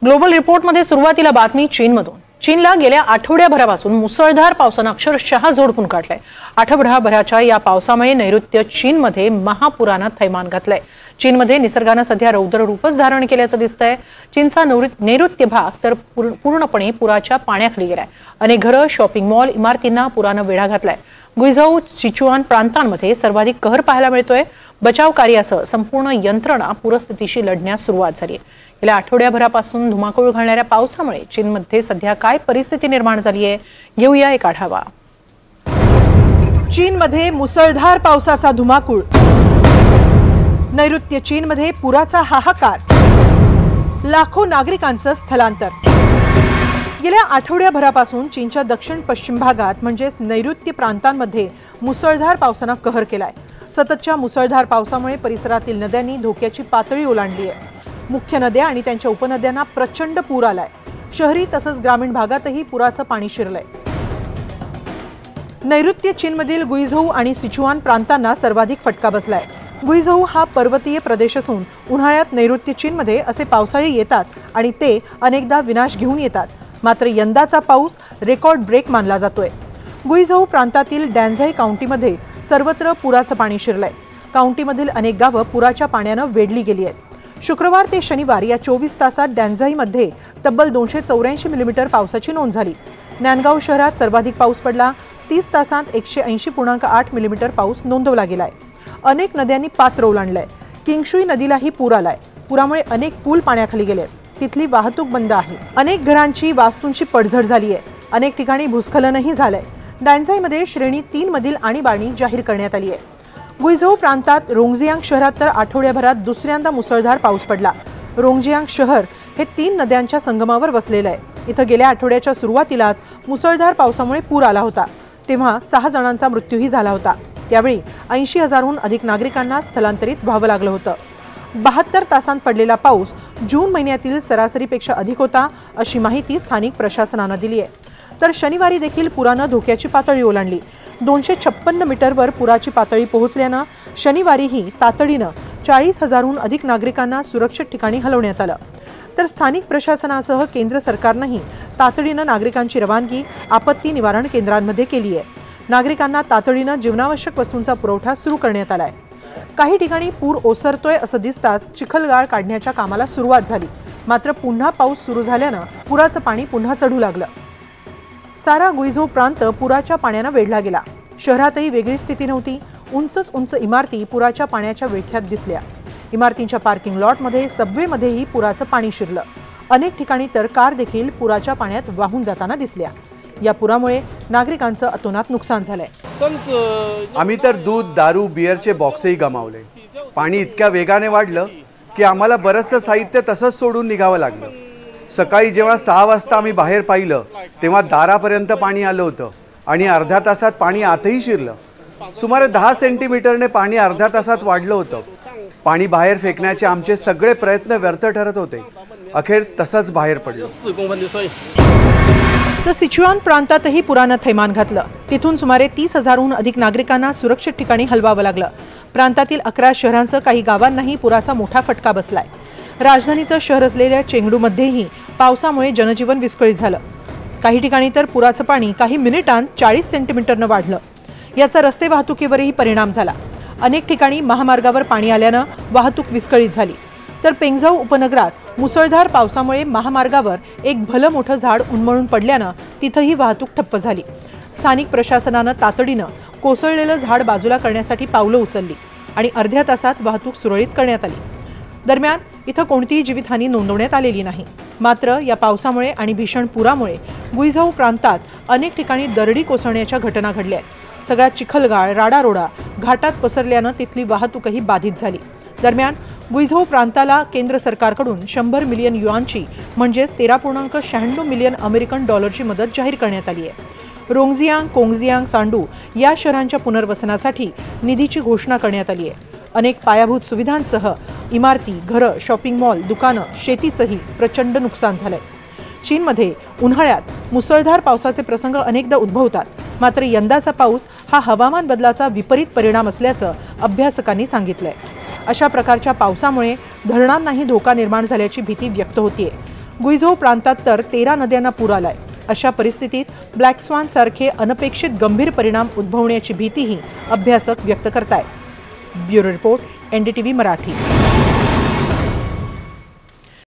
Global रिपोर्टमध्ये सुरुवातीला बातमी चीनमधून। चीनला गेल्या आठवड्याभरापासून मुसळधार पावसाने अक्षरशः झोडपून काढलंय। आठवड्याभराच्या या पावसामुळे नैऋत्य चीनमध्ये महापुरानं थैमान घातलंय। चीनमध्ये निसर्गाने सध्या रौद्र रूपच धारण केल्याचं दिसतंय। चीनचा नैऋत्य भाग तर पूर्णपणे पुराच्या पाण्याखाली गेलाय। अनेक घरं, शॉपिंग मॉल, इमारतींना पुरानं वेढा घातलाय। गुइझोऊ, सिचुआन प्रांतांमध्ये सर्वाधिक कहर पाहायला मिळतोय। बचाव कार्यासह संपूर्ण यंत्रणा पूरस्थितीशी लढण्यास सुरुवात झाली आहे। गेल्या आठवड्याभरापासून धुमाकूळ घालणाऱ्या पावसामुळे चीनमध्ये सध्या काय परिस्थिती निर्माण झाली आहे, घेऊया एक आढावा। चीनमध्ये मुसळधार पावसाचा धुमाकूळ, नैऋत्य चीनमध्ये पुराचा हाहाकार, लाखो नागरिकांचं स्थलांतर। गेल्या आठवड्याभरापासून चीनच्या दक्षिण पश्चिम भागात म्हणजे नैऋत्य प्रांतांमध्ये मुसळधार पावसाने कहर केलाय। सततच्या मुसळधार पावसामुळे परिसरातील नद्यांनी धोक्याची पातळी ओलांडली आहे। मुख्य नद्या आणि त्यांच्या उपनद्यांना प्रचंड पूर आलाय। शहरी तसंच ग्रामीण भागातही पुराचं पाणी शिरलंय। नैऋत्य चीनमधील गुइझोऊ आणि सिचुआन प्रांतांना सर्वाधिक फटका बसलाय। गुइझोऊ हा पर्वतीय प्रदेश असून उन्हाळ्यात नैऋत्य चीनमध्ये असे पावसाळे येतात आणि ते अनेकदा विनाश घेऊन येतात। मात्र यंदाचा पाऊस रेकॉर्ड ब्रेक मानला जातोय। गुइझोऊ प्रांतातील डॅन्झाई काउंटीमध्ये सर्वत्र पुराचं पाणी शिरलंय। काउंटीमधील अनेक गावं पुराच्या पाण्याने वेढली गेली आहेत। शुक्रवार ते शनिवार या 24 तासात डॅन्झाईमध्ये तब्बल 284 मिलीमीटर पावसाची नोंद झाली। नॅनगाव शहरात सर्वाधिक पाऊस पडला। 30 तासांत 180.8 मिलीमीटर पाऊस नोंदवला गेलाय। अनेक नद्यांनी पात्र ओलांडलंय। किंगशुई नदीलाही पूर आलाय। पुरामुळे अनेक पूल पाण्याखाली गेले। तिथली वाहतूक बंद आहे। अनेक घरांची, वास्तूंची पडझड झाली आहे। अनेक ठिकाणी भूस्खलनही झालंय। डॅन्झाईमध्ये श्रेणी 3 मधील आणीबाणी जाहीर करण्यात आली आहे। गुइझोऊ प्रांतात रोंगजियांग शहरात तर आठवड्याभरात दुसऱ्यांदा मुसळधार पाऊस पडला। रोंगजियांग शहर हे 3 नद्यांच्या संगमावर वसलेलं आहे। इथं गेल्या आठवड्याच्या सुरुवातीलाच मुसळधार पावसामुळे पूर आला होता। तेव्हा 6 जणांचा मृत्यूही झाला होता। त्यावेळी 80,000हून अधिक नागरिकांना स्थलांतरित व्हावं लागलं होतं। 72 तासांत पडलेला पाऊस जून महिन्यातील सरासरीपेक्षा अधिक होता, अशी माहिती स्थानिक प्रशासनानं दिली आहे। तर शनिवारी देखील पुरानं धोक्याची पातळी ओलांडली। 256 मीटरवर पुराची पातळी पोहोचल्यानं शनिवारीही तातडीनं 40,000हून अधिक नागरिकांना सुरक्षित ठिकाणी हलवण्यात आलं। तर स्थानिक प्रशासनासह केंद्र सरकारनंही तातडीनं नागरिकांची रवानगी आपत्ती निवारण केंद्रांमध्ये केली आहे। नागरिकांना तातडीनं जीवनावश्यक वस्तूंचा पुरवठा सुरू करण्यात आलाय। काही ठिकाणी पूर ओसरतोय असं दिसताच चिखलगाळ काढण्याच्या कामाला सुरुवात झाली। मात्र पुन्हा पाऊस सुरू झाल्यानं पुराचं पाणी पुन्हा चढू लागलं। सारा गुइझोऊ प्रांत पुराच्या पाण्याने वेढला गेला। शहरातही वेगळी स्थिती नव्हती। उंच इमारती पुराच्या पाण्याच्या विळख्यात दिसल्या। इमारतींच्या पार्किंग लॉटमध्ये, सबवेमध्येही पुराचं पाणी शिरलं। अनेक ठिकाणी तर कार देखील पुराच्या पाण्यात वाहून जाताना दिसल्या। या पुरामुळे नागरिकांचं अतोनात नुकसान झालंय। आम्ही तर दूध, दारू, बिअरचे बॉक्सही गमावले। पाणी इतक्या वेगाने वाढलं की आम्हाला बरंचसं साहित्य तसंच सोडून निघावं लागलं। सकाळी जेव्हा 6 वाजता आम्ही बाहेर पाहिलं तेव्हा दारापर्यंत पाणी आलं होतं आणि अर्ध्या तासात पाणी आतही शिरलं। सुमारे 10 सेंटीमीटरने पाणी अर्ध्या तासात वाढलं होतं। पाणी बाहेर फेकण्याचे आमचे सगळे प्रयत्न व्यर्थ ठरत होते। अखेर तसंच बाहेर पडलं। तर सिचुआन प्रांतातही पुरानं थैमान घातलं। तिथून सुमारे 30,000हून अधिक नागरिकांना सुरक्षित ठिकाणी हलवावं लागलं। प्रांतातील 11 शहरांसह काही गावांनाही पुराचा मोठा फटका बसलाय। राजधानीचं शहर असलेल्या चेंगडूमध्येही पावसामुळे जनजीवन विस्कळीत झालं। काही ठिकाणी तर पुराचं पाणी काही मिनिटांत 40 सेंटीमीटरनं वाढलं। याचा रस्ते वाहतुकीवरही परिणाम झाला। अनेक ठिकाणी महामार्गावर पाणी आल्यानं वाहतूक विस्कळीत झाली। तर पेंगझाऊ उपनगरात मुसळधार पावसामुळे महामार्गावर एक भलं मोठं झाड उन्मळून पडल्यानं तिथंही वाहतूक ठप्प झाली। स्थानिक प्रशासनानं तातडीनं कोसळलेलं झाड बाजूला करण्यासाठी पावलं उचलली आणि अर्ध्या तासात वाहतूक सुरळीत करण्यात आली। दरम्यान इथं कोणतीही जीवितहानी नोंदवण्यात आलेली नाही। मात्र या पावसामुळे आणि भीषण पुरामुळे गुइझोऊ प्रांतात अनेक ठिकाणी दरडी कोसळण्याच्या घटना घडल्या आहेत। सगळ्यात चिखलगाळ, राडारोडा घाटात पसरल्यानं तिथली वाहतूकही बाधित झाली। दरम्यान गुइझोऊ प्रांताला केंद्र सरकारकडून 100 मिलियन युआनची म्हणजेच 13.96 मिलियन अमेरिकन डॉलरची मदत जाहीर करण्यात आली आहे। रोंगजियांग, कोंगजियांग, सांडू या शहरांच्या पुनर्वसनासाठी निधीची घोषणा करण्यात आली आहे। अनेक पायाभूत सुविधांसह इमारती, घरं, शॉपिंग मॉल, दुकानं, शेतीचंही प्रचंड नुकसान झालंय। चीनमध्ये उन्हाळ्यात मुसळधार पावसाचे प्रसंग अनेकदा उद्भवतात। मात्र यंदाचा पाऊस हा हवामान बदलाचा विपरीत परिणाम असल्याचं अभ्यासकांनी सांगितलंय। अशा प्रकारच्या पावसामुळे धरणांनाही धोका निर्माण झाल्याची भीती व्यक्त होतीये। गुईझोऊ प्रांतात तर 13 नद्यांना पूर आलाय। अशा परिस्थितीत ब्लॅक स्वान सारखे अनपेक्षित गंभीर परिणाम उद्भवण्याची भीतीही अभ्यासक व्यक्त करतायत। Bureau report, NDTV Marathi.